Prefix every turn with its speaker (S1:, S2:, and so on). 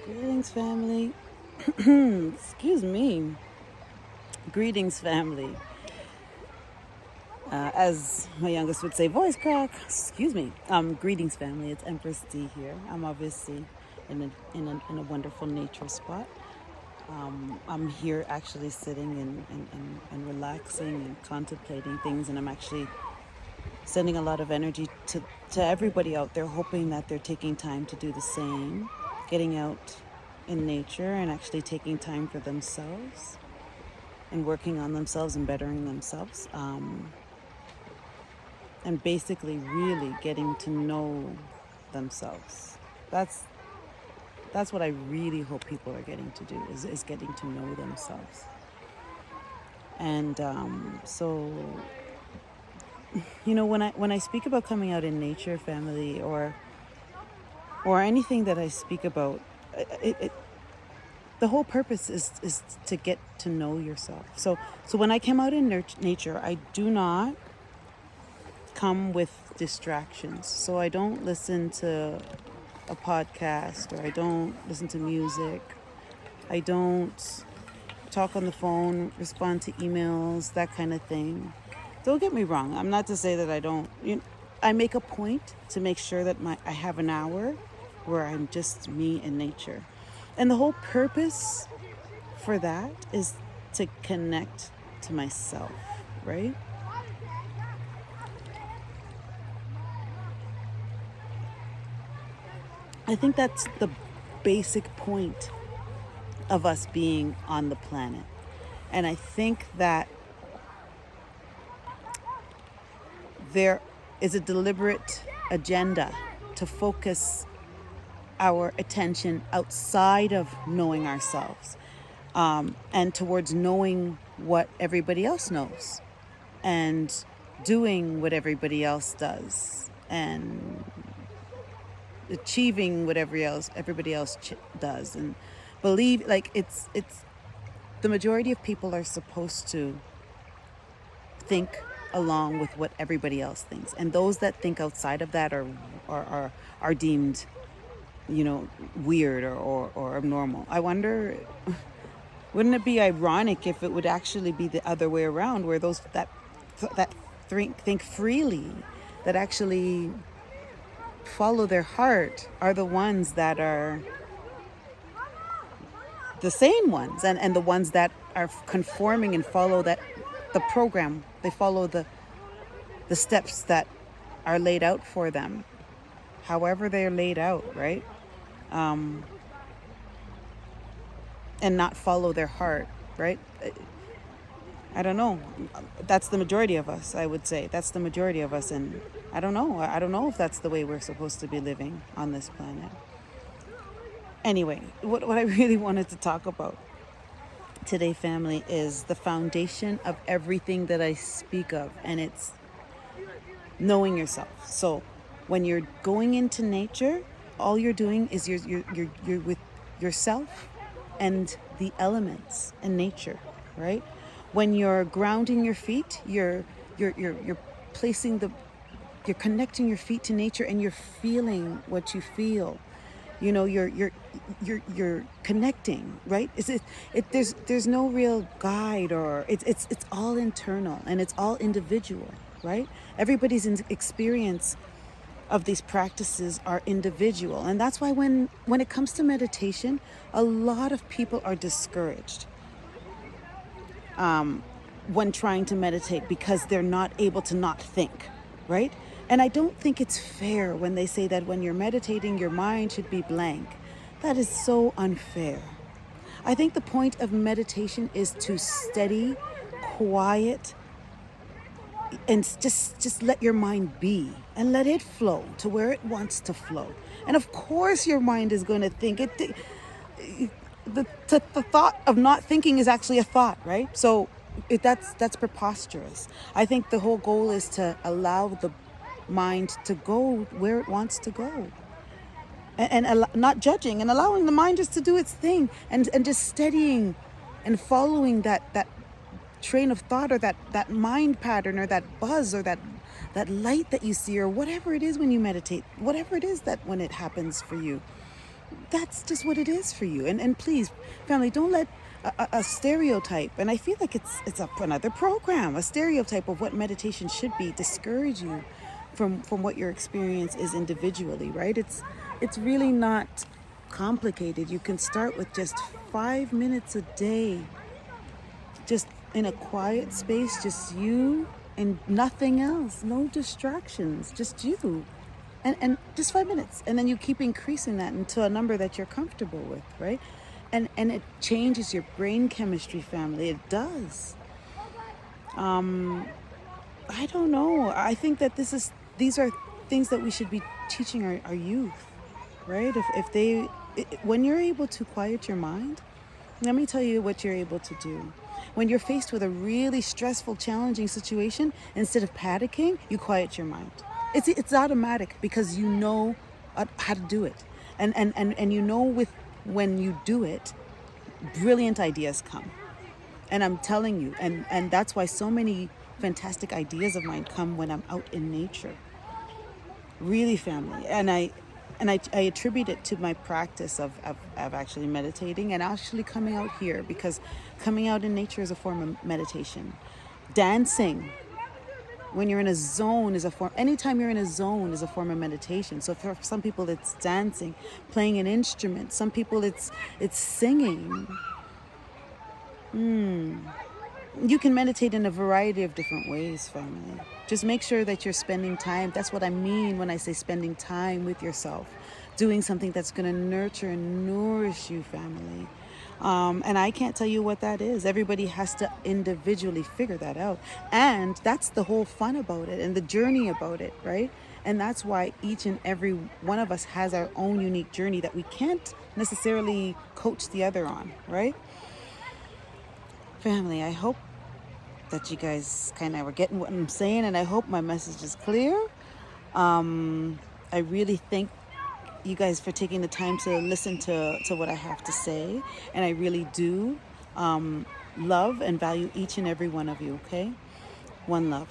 S1: Greetings, family. Excuse me. Greetings, family. As my youngest would say, voice crack. Excuse me. Greetings, family. It's Empress D here. I'm obviously in a wonderful nature spot. I'm here actually sitting and relaxing and contemplating things, and I'm actually sending a lot of energy to everybody out there, hoping that they're taking time to do the same, getting out in nature and actually taking time for themselves and working on themselves and bettering themselves, and basically really getting to know themselves. That's what I really hope people are getting to do is getting to know themselves. And so when I speak about coming out in nature, family, or anything that I speak about, the whole purpose is to get to know yourself. So when I come out in nature, I do not come with distractions. So I don't listen to a podcast, or I don't listen to music. I don't talk on the phone, respond to emails, that kind of thing. Don't get me wrong. I'm not to say that I don't. I make a point to make sure that I have an hour where I'm just me and nature. And the whole purpose for that is to connect to myself, right? I think that's the basic point of us being on the planet. And I think that there is a deliberate agenda to focus our attention outside of knowing ourselves, and towards knowing what everybody else knows and doing what everybody else does and achieving what everybody else does, and believe like it's the majority of people are supposed to think along with what everybody else thinks, and those that think outside of that are deemed weird or abnormal. I wonder, wouldn't it be ironic if it would actually be the other way around, where those that think freely, that actually follow their heart, are the ones that are the sane ones, and the ones that are conforming and follow the program. They follow the steps that are laid out for them, however they're laid out, right? And not follow their heart, right? I don't know. That's the majority of us, I would say. That's the majority of us, and I don't know if that's the way we're supposed to be living on this planet. Anyway, what I really wanted to talk about today, family, is the foundation of everything that I speak of, and it's knowing yourself. So when you're going into nature, all you're doing is you're with yourself and the elements and nature, right? When you're grounding your feet, you're placing you're connecting your feet to nature, and you're feeling what you feel. You're connecting, right? There's no real guide, or it's all internal, and it's all individual, right? Everybody's experience of these practices are individual, and that's why when it comes to meditation, a lot of people are discouraged when trying to meditate, because they're not able to not think, right? And I don't think it's fair when they say that when you're meditating, your mind should be blank. That is so unfair. I think the point of meditation is to steady, quiet, and just let your mind be, and let it flow to where it wants to flow. And of course your mind is going to think. The thought of not thinking is actually a thought, right? So that's preposterous. I think the whole goal is to allow the mind to go where it wants to go, and not judging, and allowing the mind just to do its thing, and just steadying and following that train of thought, or that mind pattern, or that buzz, or that light that you see, or whatever it is when you meditate, whatever it is that when it happens for you. that's just what it is for you. And please, family, don't let a stereotype, and I feel like another program, a stereotype of what meditation should be, discourage you from what your experience is individually, right? It's really not complicated. You can start with just 5 minutes a day, just in a quiet space, just you and nothing else, no distractions, just you. And just 5 minutes. And then you keep increasing that into a number that you're comfortable with, right? And it changes your brain chemistry, family. It does. I don't know. I think that these are things that we should be teaching our youth, right? If they, when you're able to quiet your mind, let me tell you what you're able to do. When you're faced with a really stressful, challenging situation, instead of panicking, you quiet your mind. It's automatic because you know how to do it, and you know when you do it, brilliant ideas come. And I'm telling you, and that's why so many fantastic ideas of mine come when I'm out in nature. Really, family. And I attribute it to my practice of actually meditating and actually coming out here, because coming out in nature is a form of meditation. Dancing, when you're in a zone, is a form. Anytime you're in a zone is a form of meditation. So for some people it's dancing, playing an instrument. Some people it's singing. You can meditate in a variety of different ways, family. Just make sure that you're spending time. That's what I mean when I say spending time with yourself. Doing something that's going to nurture and nourish you, family. And I can't tell you what that is. Everybody has to individually figure that out. And that's the whole fun about it and the journey about it, right? And that's why each and every one of us has our own unique journey that we can't necessarily coach the other on, right? Family, I hope that you guys kind of were getting what I'm saying, and I hope my message is clear. I really thank you guys for taking the time to listen to what I have to say, and I really do love and value each and every one of you, okay? One love.